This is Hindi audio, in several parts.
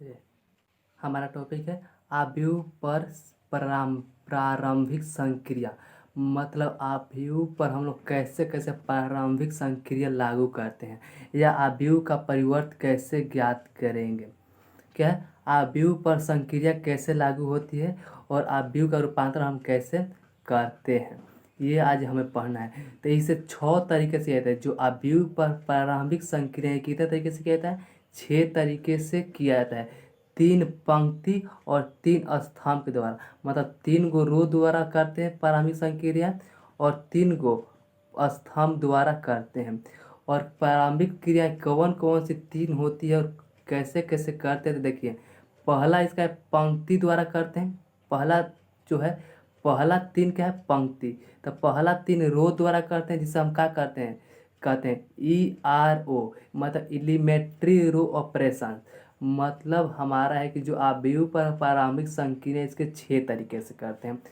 चलिए, हमारा टॉपिक है आव्यूह पर प्रारंभिक संक्रिया। मतलब आव्यूह पर हम लोग कैसे कैसे प्रारंभिक संक्रिया लागू करते हैं या आव्यूह का परिवर्त कैसे ज्ञात करेंगे। क्या है, आव्यूह पर संक्रिया कैसे लागू होती है और आव्यूह का रूपांतरण हम कैसे करते हैं, ये आज हमें पढ़ना है। तो इसे 6 तरीके से कहते हैं। जो आव्यूह पर प्रारंभिक संक्रिया कितने तरीके से किया जाता है? 6 तरीके से किया जाता है। 3 पंक्ति और 3 स्तंभ के द्वारा, मतलब 3 गो रो द्वारा करते हैं प्रारंभिक संक्रिया और 3 गो स्तंभ द्वारा करते हैं। और प्रारंभिक क्रिया कौन कौन सी 3 होती है और कैसे कैसे करते हैं, तो देखिए, पहला इसका है पंक्ति द्वारा करते हैं। पहला जो है, पहला 3 क्या है? पंक्ति। तो पहला 3 रो द्वारा करते हैं, जिसे हम क्या करते हैं? कहते हैं ERO, मतलब एलिमेंट्री रो ऑपरेशन। मतलब हमारा है कि जो आव्यूह पर प्रारंभिक संक्रिया इसके 6 तरीके से करते हैं।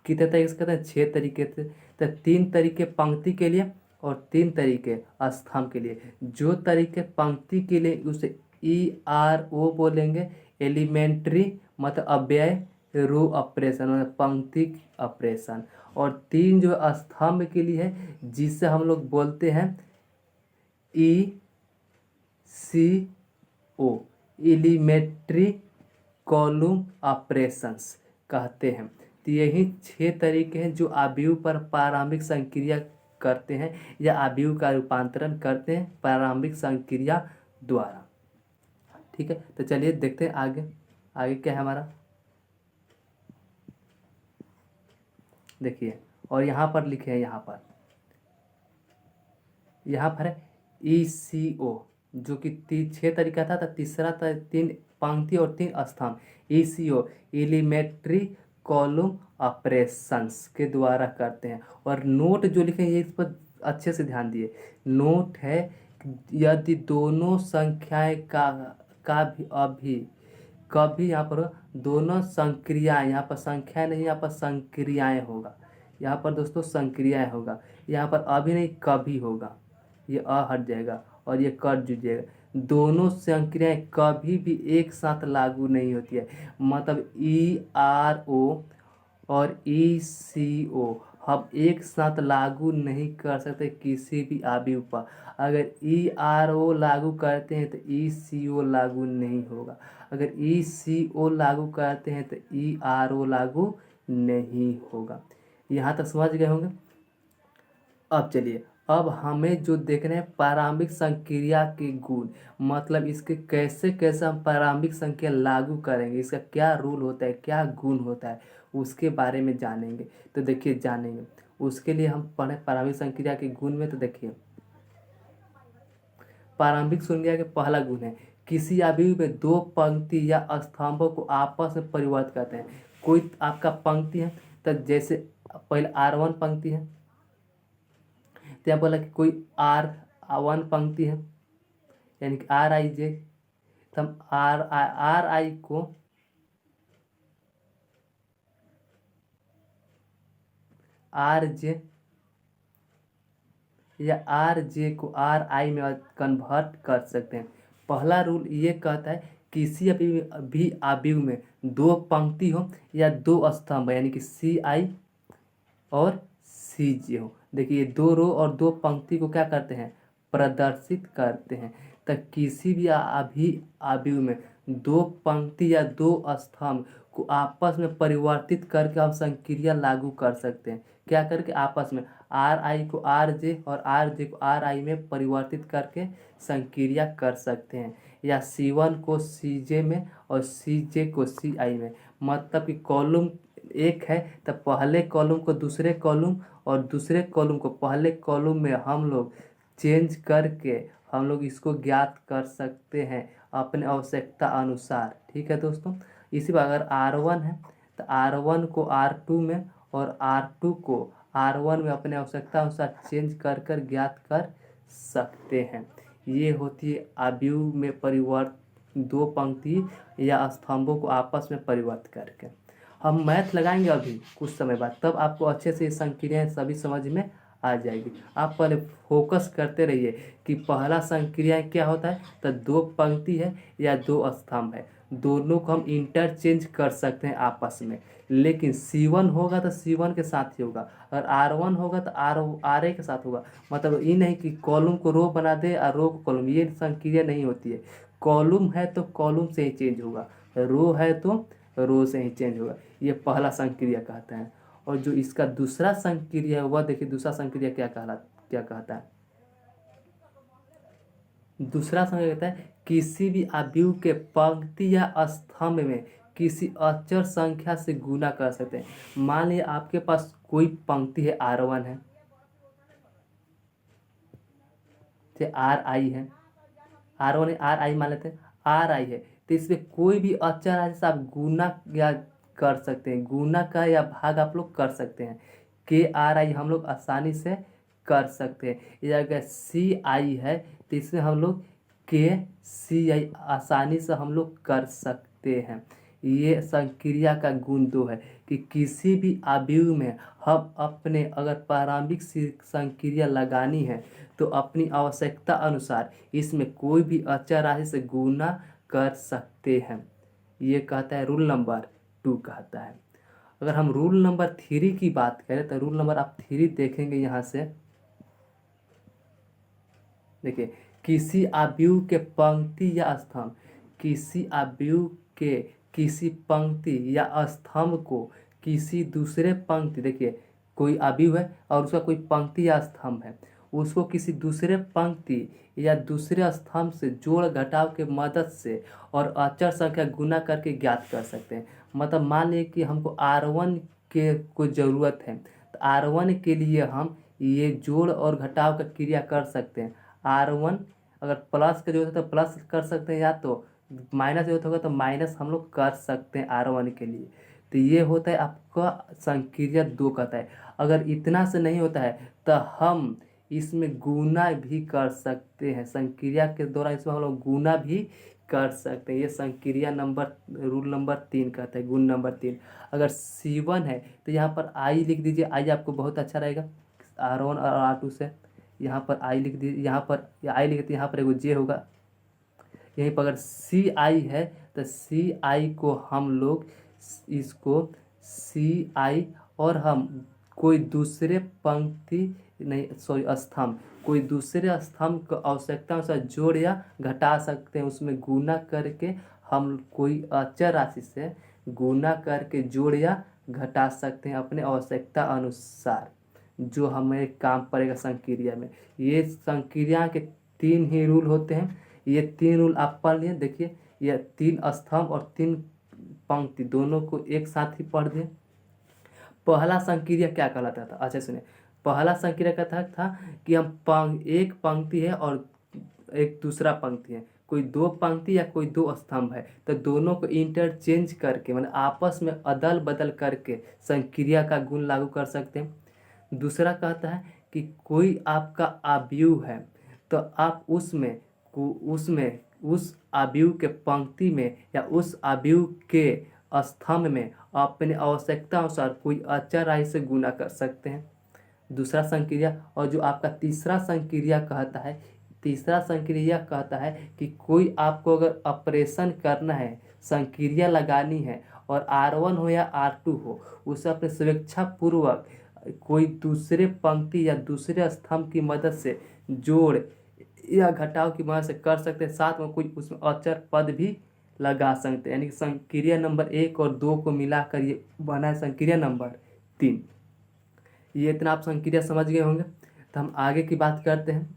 कितने तरीके से करते हैं? 6 तरीके से। तो 3 तरीके पंक्ति के लिए और 3 तरीके स्तंभ के लिए। जो तरीके पंक्ति के लिए उसे ERO बोलेंगे, एलिमेंट्री मतलब अव्यय रो ऑपरेशन, मतलब पंक्ति ऑपरेशन। और 3 जो स्तंभ के लिए है, जिसे हम लोग बोलते हैं ECO, एलिमेंट्री कॉलम ऑपरेशंस कहते हैं। तो यही 6 तरीके हैं जो आव्यूह पर प्रारंभिक संक्रिया करते हैं या आव्यूह का रूपांतरण करते हैं प्रारंभिक संक्रिया द्वारा। ठीक है, तो चलिए देखते हैं आगे आगे क्या है हमारा। देखिए, और यहाँ पर लिखे हैं, यहाँ पर है ECO, जो कि 6 तरीका था। तो तीसरा था 3 पंक्ति और 3 स्तंभ। ECO, एलिमेंट्री कॉलम ऑपरेशंस के द्वारा करते हैं। और नोट जो लिखे हैं, ये इस पर अच्छे से ध्यान दिए। नोट है, यदि दोनों संख्याएं का भी कभी यहाँ पर दोनों संक्रियाएं, यहाँ पर संख्या नहीं, यहाँ पर संक्रियाएं होगा। यहाँ पर दोस्तों संक्रियाएं होगा, यहाँ पर अभी नहीं कभी होगा। ये अ हट जाएगा और ये कर जुड़ जाएगा। दोनों संक्रियाएं कभी भी एक साथ लागू नहीं होती है। मतलब ERO और ECO हम एक साथ लागू नहीं कर सकते किसी भी आव्यूह पर। अगर ERO लागू करते हैं तो ECO लागू नहीं होगा। अगर ECO लागू करते हैं तो ERO लागू नहीं होगा। यहाँ तक समझ गए होंगे। अब चलिए, अब हमें जो देखना है प्रारंभिक संक्रिया के गुण, मतलब इसके कैसे कैसे हम प्रारंभिक संक्रिया लागू करेंगे, इसका क्या रूल होता है, क्या गुण होता है, उसके बारे में जानेंगे। तो देखिए, जानेंगे उसके लिए हम पढ़े प्रारंभिक संक्रिया के गुण में। तो देखिए, प्रारंभिक संक्रिया के पहला गुण है, किसी आव्यूह में 2 पंक्ति या स्तंभों को आपस में परिवर्तित करते हैं। कोई आपका पंक्ति है, तो जैसे पहले R1 पंक्ति है, तो यहाँ बोला कि कोई R1 पंक्ति है, यानी कि RIJ। तो हम RI को RJ या RJ को RI में कन्वर्ट कर सकते हैं। पहला रूल ये कहता है, किसी भी आव्यूह में 2 पंक्ति हो या 2 स्तंभ, यानी कि CI और CJ हो। देखिए, 2 रो और 2 पंक्ति को क्या करते हैं? प्रदर्शित करते हैं। तो किसी भी आव्यूह में 2 पंक्ति या 2 स्तंभ को आपस में परिवर्तित करके हम संक्रिया लागू कर सकते हैं। क्या करके? आपस में RI को RJ और RJ को RI में परिवर्तित करके संक्रिया कर सकते हैं, या C1 को CJ में और CJ को CI में। मतलब कि कॉलम एक है तो पहले कॉलम को दूसरे कॉलम और दूसरे कॉलम को पहले कॉलम में हम लोग चेंज करके हम लोग इसको ज्ञात कर सकते हैं अपने आवश्यकता अनुसार। ठीक है दोस्तों। इसी बार अगर R1 है तो R1 को R2 में और R2 को R1 में अपने आवश्यकता अनुसार चेंज कर कर ज्ञात कर सकते हैं। ये होती है आव्यूह में परिवर्तन, 2 पंक्ति या स्तंभों को आपस में परिवर्तित करके। हम मैथ लगाएंगे अभी कुछ समय बाद, तब आपको अच्छे से ये संक्रियाएं सभी समझ में आ जाएगी। आप पहले फोकस करते रहिए कि पहला संक्रिया क्या होता है। तो 2 पंक्ति है या 2 स्तंभ है। दोनों को हम इंटरचेंज कर सकते हैं आपस में। लेकिन C1 होगा तो C1 के साथ ही होगा, अगर R1 होगा तो RA के साथ होगा। मतलब ये नहीं कि कॉलम को रो बना दे और रो को कॉलम, ये संक्रिया नहीं होती है। कॉलम है तो कॉलम से ही चेंज होगा, रो है तो रो से ही चेंज होगा। ये पहला संक्रिया कहते हैं। और जो इसका दूसरा संक्रिया है वह देखिए, दूसरा संक्रिया क्या कहता है। दूसरा संक्रिया कहता है किसी भी अवयव के पंक्ति या स्तंभ में किसी अचर संख्या से गुना कर सकते हैं। मान लिया आपके पास कोई पंक्ति है, R1 है, RI है, R1 है, RI मान लेते हैं, RI है, तो इसमें कोई भी अचर राशि से आप गुना या कर सकते हैं, गुना का या भाग आप लोग कर सकते हैं। KRI हम लोग आसानी से कर सकते हैं। या अगर CI है तो इसमें हम लोग KCI आसानी से हम लोग कर सकते हैं। ये संक्रिया का गुण 2 है कि किसी भी अवयव में हम अपने अगर प्रारंभिक संक्रिया लगानी है तो अपनी आवश्यकता अनुसार इसमें कोई भी अचर राशि से गुना कर सकते हैं। ये कहता है रूल नंबर 2 कहता है। अगर हम रूल नंबर 3 की बात करें तो रूल नंबर आप 3 देखेंगे यहाँ से, देखिए किसी अवयव के पंक्ति या स्तंभ, किसी अवयव के किसी पंक्ति या स्तंभ को किसी दूसरे पंक्ति, देखिए कोई अवयव है और उसका कोई पंक्ति या स्तंभ है, उसको किसी दूसरे पंक्ति या दूसरे स्तंभ से जोड़ घटाव के मदद से और अचर संख्या गुना करके ज्ञात कर सकते हैं। मतलब मान लीजिए कि हमको R1 के कोई ज़रूरत है तो R1 के लिए हम ये जोड़ और घटाव का क्रिया कर सकते हैं। R1 अगर प्लस का जरूरत है तो प्लस कर सकते हैं, या तो माइनस जरूरत होगा तो माइनस हम लोग कर सकते हैं R1 के लिए। तो ये होता है आपका संक्रिया 2 कहता है। अगर इतना से नहीं होता है तो हम इसमें गुना भी कर सकते हैं, संक्रिया के दौरान इसमें हम लोग गुना भी कर सकते हैं। ये संक्रिया नंबर रूल नंबर 3 कहता है, गुण नंबर 3। अगर C1 है तो यहाँ पर I लिख दीजिए, I आपको बहुत अच्छा रहेगा R1 और R2 से। यहाँ पर I लिख दीजिए, यहाँ पर I लिखते यहाँ पर एगो J होगा। यहीं पर अगर CI है तो CI को हम लोग इसको CI और हम कोई दूसरे पंक्ति नहीं, सॉरी स्तंभ, कोई दूसरे स्तंभ को आवश्यकता अनुसार जोड़ या घटा सकते हैं। उसमें गुना करके हम कोई अचर राशि से गुना करके जोड़ या घटा सकते हैं अपने आवश्यकता अनुसार, जो हमें काम पड़ेगा संक्रिया में। ये संक्रिया के 3 ही रूल होते हैं। ये 3 रूल आप पढ़ लिए। देखिए ये 3 स्तंभ और 3 पंक्ति दोनों को एक साथ ही पढ़ दें। पहला संक्रिया क्या कहलाता था, अच्छा सुनिए। पहला संक्रिया का था कि हम एक पंक्ति है और एक दूसरा पंक्ति है, कोई 2 पंक्ति या कोई 2 स्तंभ है, तो दोनों को इंटरचेंज करके मतलब आपस में अदल बदल करके संक्रिया का गुण लागू कर सकते हैं। दूसरा कहता है कि कोई आपका अवयव है तो आप उसमें उस अवयव के पंक्ति में या उस अवयव के स्तंभ में अपने आवश्यकता अनुसार कोई अचर राशि से गुना कर सकते हैं। दूसरा संक्रिया। और जो आपका तीसरा संक्रिया कहता है कि कोई आपको अगर ऑपरेशन करना है, संक्रिया लगानी है और R1 हो या R2 हो, उसे अपने स्वेच्छा पूर्वक कोई दूसरे पंक्ति या दूसरे स्तंभ की मदद से जोड़ या घटाव की मदद से कर सकते हैं। साथ में कोई उसमें अचर पद भी लगा सकते हैं। यानी कि संक्रिया नंबर 1 और 2 को मिलाकर ये बना है संक्रिया नंबर 3। ये इतना आप संक्रिया समझ गए होंगे। तो हम आगे की बात करते हैं।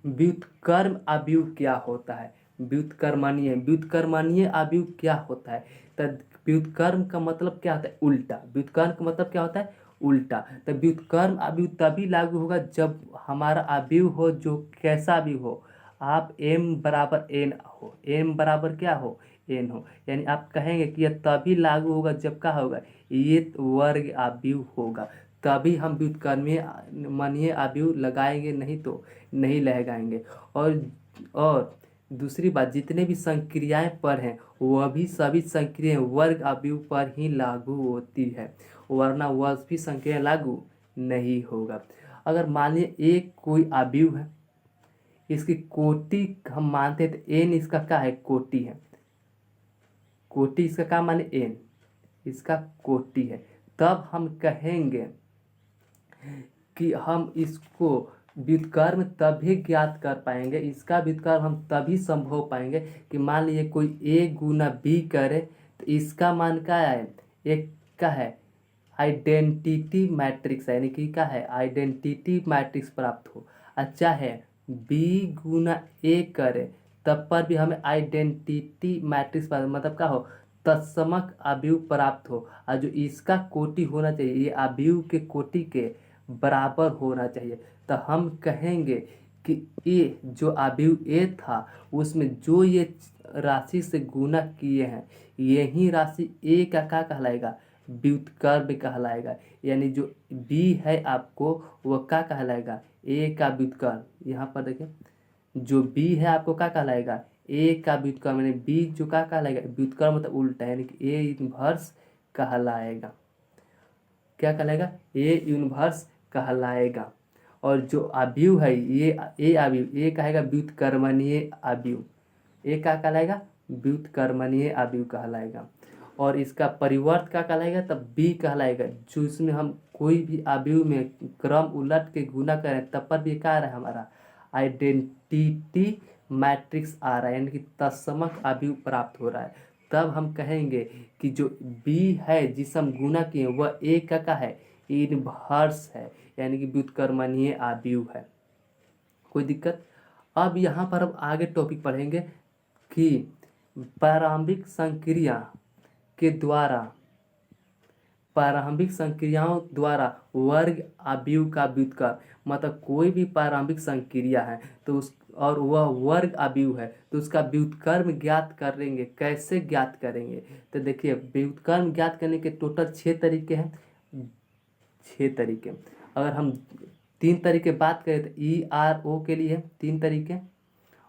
व्युत्क्रम अवयव क्या होता है, व्युत्क्रमणीय अवयव क्या होता है। तो व्युत्क्रम का मतलब क्या होता है, उल्टा। व्युत्क्रम का मतलब क्या होता है, उल्टा। तो व्युत्क्रम अवयव तभी लागू होगा जब हमारा अवयव हो जो कैसा भी हो, आप m बराबर n हो, m बराबर क्या हो, n हो। यानी आप कहेंगे कि यह तभी लागू होगा जब क्या होगा, ये वर्ग अवयव होगा, तभी हम व्युत्क्रमणीय अवयव लगाएंगे, नहीं तो नहीं लगाएंगे। और दूसरी बात, जितने भी संक्रियाएं पर हैं वह भी सभी संक्रियाएं वर्ग अवयव पर ही लागू होती है, वरना वह भी संक्रिया लागू नहीं होगा। अगर मान लीजिए एक कोई अवयव है, इसकी कोटि हम मानते हैं तो एन इसका क्या है, कोटि है। कोटि इसका क्या माने, एन इसका कोटि है। तब हम कहेंगे कि हम इसको व्युत्क्रम तभी ज्ञात कर पाएंगे, इसका व्युत्क्रम हम तभी संभव पाएंगे कि मान लीजिए कोई ए गुना बी करे तो इसका मान क्या है, एक क्या है, आइडेंटिटी मैट्रिक्स है, यानी कि क्या है, आइडेंटिटी मैट्रिक्स प्राप्त हो। अच्छा है, बी गुना ए करे तब पर भी हमें आइडेंटिटी मैट्रिक्स प्राप्त, मतलब क्या हो, तत्समक अवयव प्राप्त हो। और जो इसका कोटि होना चाहिए, ये अवयव के कोटि के बराबर होना चाहिए। तो हम कहेंगे कि ये जो अवयव ए था उसमें जो ये राशि से गुना किए हैं, यही राशि ए का क्या कहलाएगा, व्युत्क्रम कहलाएगा। यानी जो बी है आपको वो क्या कहलाएगा, ए का व्युत्क्रम। यहाँ पर देखिए, जो बी है आपको क्या कहलाएगा, ए का व्युत्क्रम, यानी बी जो क्या कहलाएगा, व्युत्क्रम मतलब उल्टा, यानी कि ए इनवर्स कहलाएगा। क्या कहलाएगा, ए इनवर्स कहलाएगा। और जो अवयव है ये ए अवयव, ए कहेगा व्युत्क्रमणीय अवयव, ए क्या कहलाएगा, व्युत्क्रमणीय अवयव कहलाएगा। और इसका परिवर्त क्या कहलाएगा, तब बी कहलाएगा। जो इसमें हम कोई भी अवयव में क्रम उलट के गुना करें तब पर भी क्या आ रहा है, हमारा आइडेंटिटी मैट्रिक्स आ रहा है, यानी कि तत्समक अवयव प्राप्त हो रहा है। तब हम कहेंगे कि जो बी है जिसे हम गुना किए वह ए का क्या है, इनवर्स है, यानी कि व्युत्क्रमणीय अवयव है। कोई दिक्कत। अब यहाँ पर हम आगे टॉपिक पढ़ेंगे कि प्रारंभिक संक्रिया के द्वारा, प्रारंभिक संक्रियाओं द्वारा वर्ग अवयव का व्युत्क्रम, मतलब कोई भी प्रारंभिक संक्रिया है तो उस और वह वर्ग अवयव है तो उसका व्युत्क्रम ज्ञात करेंगे। कैसे ज्ञात करेंगे, तो देखिए व्युत्क्रम ज्ञात करने के टोटल 6 तरीके हैं। 6 तरीके, अगर हम 3 तरीके बात करें तो ERO के लिए है 3 तरीके,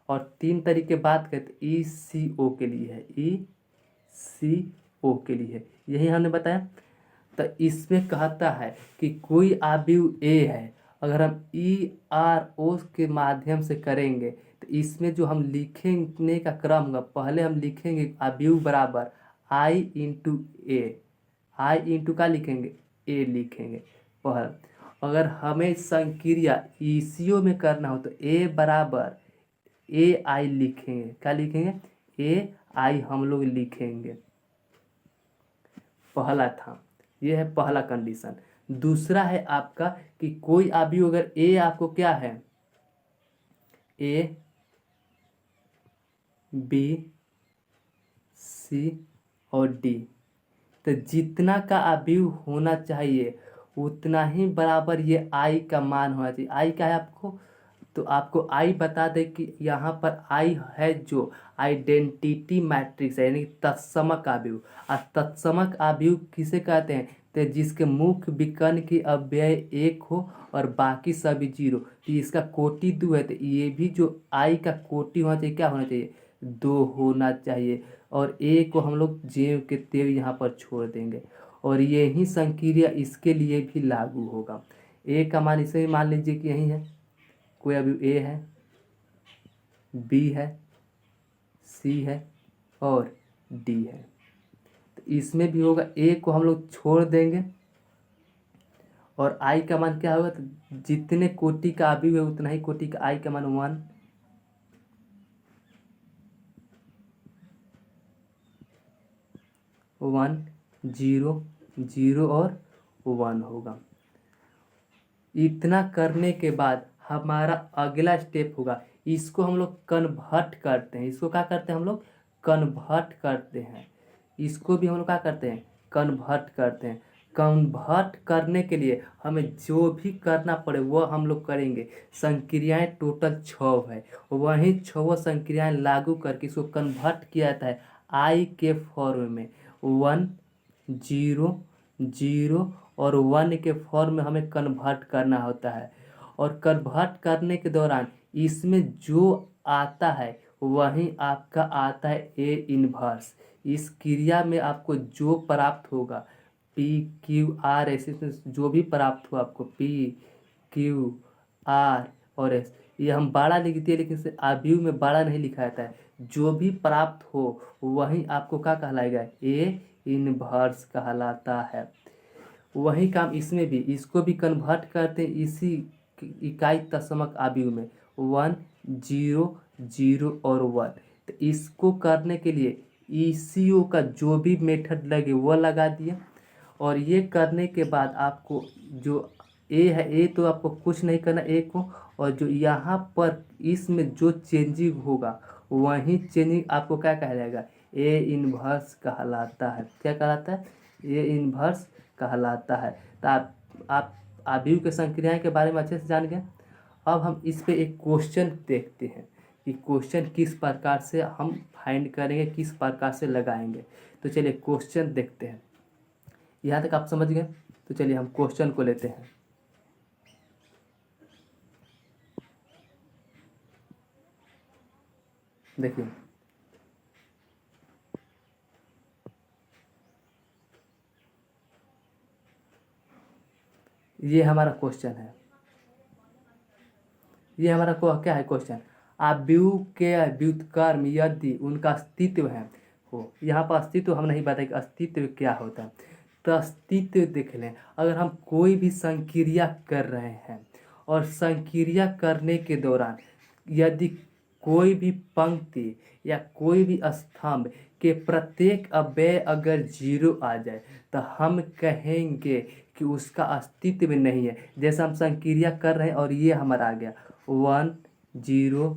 और 3 तरीके बात करें तो ECO के लिए है, ECO के लिए है, यही हमने बताया। तो इसमें कहता है कि कोई अवयव ए है, अगर हम ERO के माध्यम से करेंगे तो इसमें जो हम लिखने का क्रम होगा, पहले हम लिखेंगे अवयव बराबर I into A, I into का लिखेंगे, ए लिखेंगे पहले। अगर हमें संक्रिया ECO में करना हो तो ए बराबर AI लिखेंगे, क्या लिखेंगे, AI हम लोग लिखेंगे। पहला था, ये है पहला कंडीशन। दूसरा है आपका कि कोई अवयव अगर ए आपको क्या है, ए बी सी और डी, तो जितना का अवयव होना चाहिए उतना ही बराबर ये आई का मान होना चाहिए। आई क्या है आपको, तो आपको आई बता दे कि यहाँ पर आई है जो आइडेंटिटी मैट्रिक्स है, यानी तत्समक अवयव। और तत्समक अवयव किसे कहते हैं, तो जिसके मुख्य विकर्ण की अव्यय 1 हो और बाकी सभी 0, तो इसका कोटि 2 है, तो ये भी जो आई का कोटि होना चाहिए, क्या होना चाहिए, 2 होना चाहिए। और ए को हम लोग जेव के तेव यहाँ पर छोड़ देंगे। और यही संक्रिया इसके लिए भी लागू होगा। ए का मान इसे ही मान लीजिए कि यही है, कोई अभी ए है, बी है, सी है और डी है, तो इसमें भी होगा, ए को हम लोग छोड़ देंगे और आई का मान क्या होगा, तो जितने कोटि का अवयव है उतना ही कोटि का आई का मान 1, 1 0 0 और 1 होगा। इतना करने के बाद हमारा अगला स्टेप होगा, इसको हम लोग कन्वर्ट करते हैं। इसको क्या करते हैं, हम लोग कन्वर्ट करते हैं। इसको भी हम लोग क्या करते हैं, कन्वर्ट करते हैं। कन्वर्ट करने के लिए हमें जो भी करना पड़े वो हम लोग करेंगे। संक्रियाएं टोटल 6 है, वही 6 संक्रियाएं लागू करके इसको कन्वर्ट किया जाता है आई के फॉर्म में। 1 0 0 और 1 के फॉर्म में हमें कन्वर्ट करना होता है। और कन्वर्ट करने के दौरान इसमें जो आता है वही आपका आता है ए इनवर्स। इस क्रिया में आपको जो प्राप्त होगा PQR ऐसे जो भी प्राप्त हो आपको PQR और S, ये हम बाड़ा लिख दिए, लेकिन इसे आव्यूह में बाड़ा नहीं लिखा जाता है। जो भी प्राप्त हो वही आपको क्या कहलाएगा, ए इनवर्स कहलाता है। वही काम इसमें भी, इसको भी कन्वर्ट करते हैं इसी इकाई दशमक आव्यूह में, 1 0 0 और 1। तो इसको करने के लिए ईसीओ का जो भी मेथड लगे वो लगा दिए। और ये करने के बाद आपको जो ए है, ए तो आपको कुछ नहीं करना ए को, और जो यहाँ पर इसमें जो चेंजिंग होगा वही चेंजिंग आपको क्या कहलाएगा, ए इनवर्स कहलाता है। क्या कहलाता है, ए इनवर्स कहलाता है। तो आप आव्यूह के संक्रियाएं के बारे में अच्छे से जान गए। अब हम इस पे एक क्वेश्चन देखते हैं कि क्वेश्चन किस प्रकार से हम फाइंड करेंगे, किस प्रकार से लगाएंगे। तो चलिए क्वेश्चन देखते हैं। यहाँ तक आप समझ गए, तो चलिए हम क्वेश्चन को लेते हैं। देखिए ये हमारा क्वेश्चन है, ये हमारा क्या है क्वेश्चन, आव्यूह के व्युत्क्रम यदि उनका अस्तित्व है हो। यहाँ पर अस्तित्व हम नहीं बताए कि अस्तित्व क्या होता है। तो अस्तित्व देख लें, अगर हम कोई भी संक्रिया कर रहे हैं और संक्रिया करने के दौरान यदि कोई भी पंक्ति या कोई भी स्तंभ के प्रत्येक अव्यय अगर 0 आ जाए तो हम कहेंगे कि उसका अस्तित्व नहीं है। जैसे हम संक्रिया कर रहे हैं और ये हमारा आ गया 1 0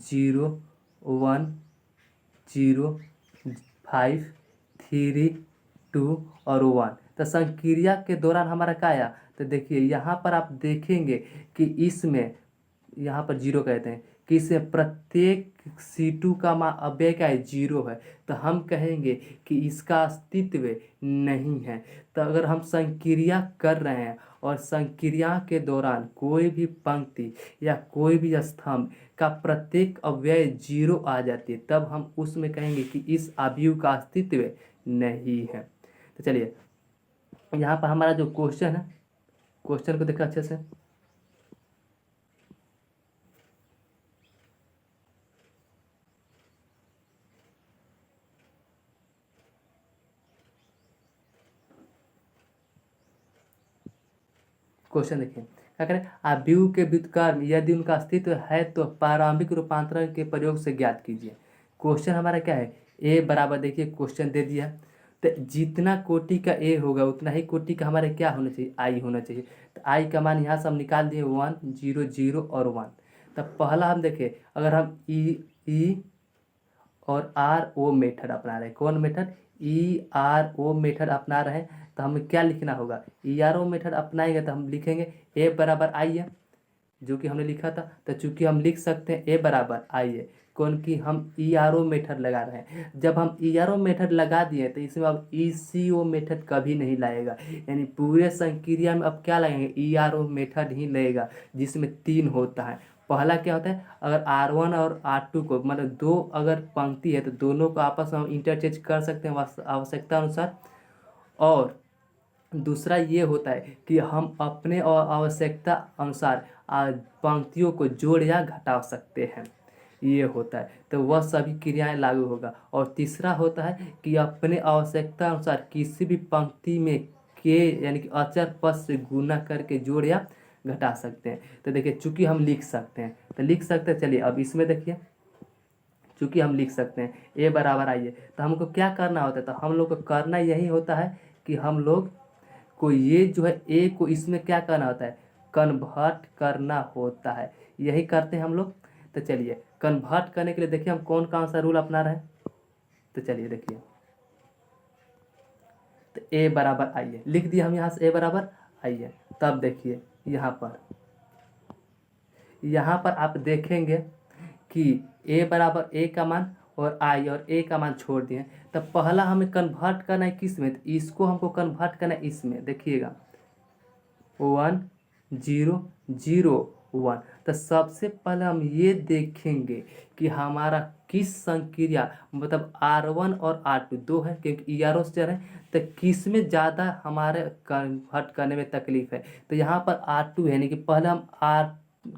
0 1 0 5 3 2 और 1। तो संक्रिया के दौरान हमारा क्या आया, तो देखिए यहाँ पर आप देखेंगे कि इसमें यहाँ पर 0 कहते हैं कि इसमें प्रत्येक C2 का अव्यय क्या है, 0 है। तो हम कहेंगे कि इसका अस्तित्व नहीं है। तो अगर हम संक्रिया कर रहे हैं और संक्रिया के दौरान कोई भी पंक्ति या कोई भी स्तंभ का प्रत्येक अव्यय 0 आ जाती है, तब हम उसमें कहेंगे कि इस आव्यूह का अस्तित्व नहीं है। तो चलिए यहाँ पर हमारा जो क्वेश्चन है, क्वेश्चन को देखा अच्छे से। क्वेश्चन देखिए क्या करें, आव्यूह के व्युत्क्रम यदि उनका अस्तित्व है तो प्रारंभिक रूपांतरण के प्रयोग से ज्ञात कीजिए। क्वेश्चन हमारा क्या है, ए बराबर, देखिए क्वेश्चन दे दिया। तो जितना कोटि का ए होगा उतना ही कोटि का हमारे क्या होना चाहिए, आई होना चाहिए। तो आई का मान यहाँ से हम निकाल दिए 1 0 0 और 1। तब पहला हम देखें, अगर हम ई और आर ओ मेथड अपना रहे हैं, कौन method, E R O method अपना रहे हैं, तो हमें क्या लिखना होगा, ई आर ओ मेथड अपनाएंगे तो हम लिखेंगे ए बराबर आई है, जो कि हमने लिखा था। तो चूंकि हम लिख सकते हैं ए बराबर आई है, कौन कि हम ई आर ओ मेथड लगा रहे हैं। जब हम ई आर ओ मेथड लगा दिए तो इसमें अब ई सी ओ मेथड कभी नहीं लाएगा, यानी पूरे संक्रिया में अब क्या लगेंगे, ई आर ओ मेथड ही लगेगा, जिसमें 3 होता है। पहला क्या होता है, अगर R1 और R2 को, मतलब 2 अगर पंक्ति है तो दोनों को आपस में हम इंटरचेंज कर सकते हैं आवश्यकता अनुसार। और दूसरा ये होता है कि हम अपने और आवश्यकता अनुसार पंक्तियों को जोड़ या घटा सकते हैं, ये होता है। तो वह सभी क्रियाएं लागू होगा। और तीसरा होता है कि अपने आवश्यकता अनुसार किसी भी पंक्ति में के यानी कि अचर पद से गुना करके जोड़ या घटा सकते हैं। तो देखिए चूंकि हम लिख सकते हैं तो लिख सकते हैं, चलिए अब इसमें देखिए चूंकि हम लिख सकते हैं ए बराबर आइए, तो हमको क्या करना होता है, तो हम लोग को करना यही होता है कि हम लोग को ये जो है ए को इसमें क्या करना होता है, कन्वर्ट करना होता है, यही करते हैं हम लोग। तो चलिए कन्वर्ट करने के लिए देखिए हम कौन सा रूल अपना रहे हैं। तो चलिए देखिए, तो ए बराबर आइए लिख दिया हम यहाँ से, ए बराबर आइए। तब देखिए यहाँ पर आप देखेंगे कि ए बराबर ए का मान और आई और ए का मान छोड़ दिए। तब पहला हमें कन्वर्ट करना है किस में, तो इसको हमको कन्वर्ट करना है इसमें, देखिएगा 1 0 0 1। तो सबसे पहले हम ये देखेंगे कि हमारा किस संक्रिया, मतलब R1 और R2 दो है क्योंकि ई आर ओ से चल रहे हैं, तो किस में ज़्यादा हमारे कन्वर्ट करने में तकलीफ है। तो यहाँ पर R2 है, यानी कि पहले हम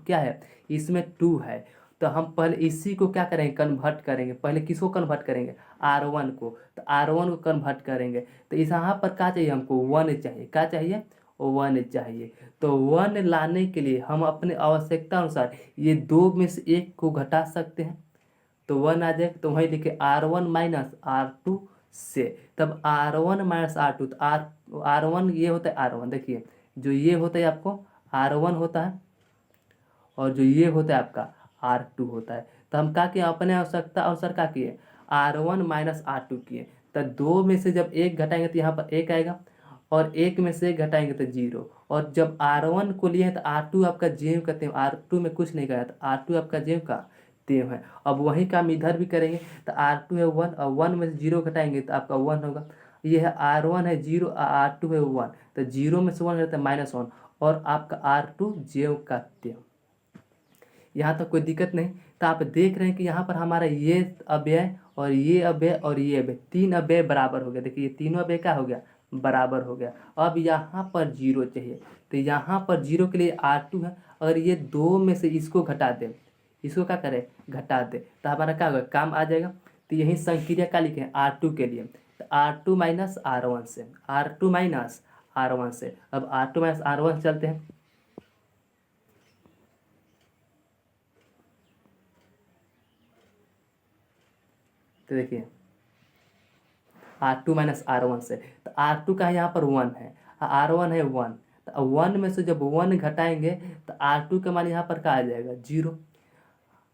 क्या है, इसमें 2 है, तो हम पहले इसी को क्या करेंगे, कन्वर्ट करेंगे। पहले किसको कन्वर्ट करेंगे, R1 को, तो R1 को कन्वर्ट करेंगे। तो इस यहाँ पर क्या चाहिए हमको, 1 चाहिए। क्या चाहिए, 1 चाहिए। तो 1 लाने के लिए हम अपने आवश्यकता अनुसार ये 2 में से 1 को घटा सकते हैं, तो 1 आ जाएगा। तो वहीं लिखे R1 माइनस R2 से, तब R1 माइनस R2, तो R1 ये होता है R1, देखिए जो ये होता है आपको R1 होता है, और जो ये होता है आपका R2 होता है। तो हम क्या किए, अपने आवश्यकता अनुसार क्या किए, R1 माइनस R2 किए। तो 2 में से जब 1 घटाएंगे तो यहाँ पर 1 आएगा, और 1 में से 1 घटाएंगे तो 0। और जब R1 को लिए हैं तो R2 आपका जेव का तेव, R2 में कुछ नहीं गया, तो R2 आपका जेव का तेव है। अब वही काम इधर भी करेंगे, तो R2 है 1, और 1 में से 0 घटाएंगे तो आपका 1 होगा। ये है R1 है 0, R2 है 1, तो 0 में से 1 रहता है -1, और आपका R2 जेव का तेव। यहाँ तक कोई दिक्कत नहीं। तो आप देख रहे हैं कि यहाँ पर हमारा ये अव्यय और ये अव्यय और ये अव्यय, 3 अव्यय बराबर हो गया। देखिए ये तीनों अव्यय क्या हो गया, बराबर हो गया। अब यहाँ पर 0 चाहिए, तो यहाँ पर 0 के लिए R2 है, और ये 2 में से इसको घटा दे, इसको क्या करें, घटा दे, तो हमारा क्या होगा, काम आ जाएगा। तो यही संक्रिया क्या लिखे हैं, R2 के लिए, तो R2 माइनस R1 से, R2 माइनस R1 से। अब R2 माइनस R1 चलते हैं, तो देखिए R2 माइनस R1 से, तो R2 का यहाँ पर 1 है, R1 है 1, तो 1 में से जब 1 घटाएंगे तो R2 का मान यहाँ पर क्या आ जाएगा, 0।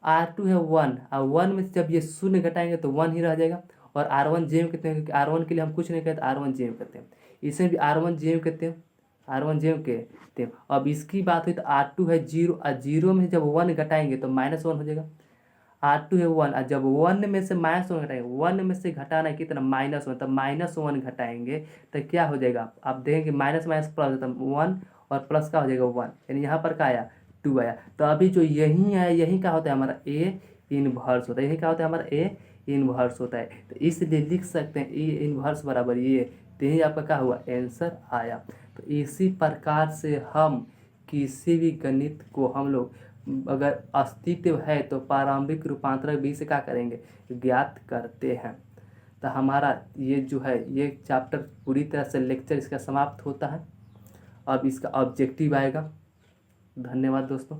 R2 है 1, और 1 में से जब ये 0 घटाएंगे तो 1 ही रह जाएगा। और R1 जेम कहते हैं, क्योंकि R1 के लिए हम कुछ नहीं कहते, R1 जेम कहते हैं। इसमें भी R1 जेम कहते हैं, R1 जेम कहते हैं। अब इसकी बात हुई तो R2 है 0, और 0 में जब 1 घटाएंगे तो -1 हो जाएगा। R2 है 1, और जब 1 में से -1 घटाएंगे, 1 में से घटाना है कितना, -1, तब -1 घटाएंगे तो क्या हो जाएगा, आप देखेंगे माइनस माइनस प्लस, तब 1 और प्लस का हो जाएगा 1, यानी यहाँ पर क्या आया, 2 आया। तो अभी जो यही है, यही क्या होता है हमारा A इनवर्स होता है, यही क्या होता है हमारा A इनवर्स होता है। तो इसलिए लिख सकते हैं A इनवर्स बराबर ये, तो यही आपका क्या हुआ, आंसर आया। तो इसी प्रकार से हम किसी भी गणित को हम लोग अगर अस्तित्व है तो प्रारंभिक रूपांतरक विधि से क्या करेंगे, ज्ञात करते हैं। तो हमारा ये जो है ये चैप्टर पूरी तरह से लेक्चर इसका समाप्त होता है। अब इसका ऑब्जेक्टिव आएगा। धन्यवाद दोस्तों।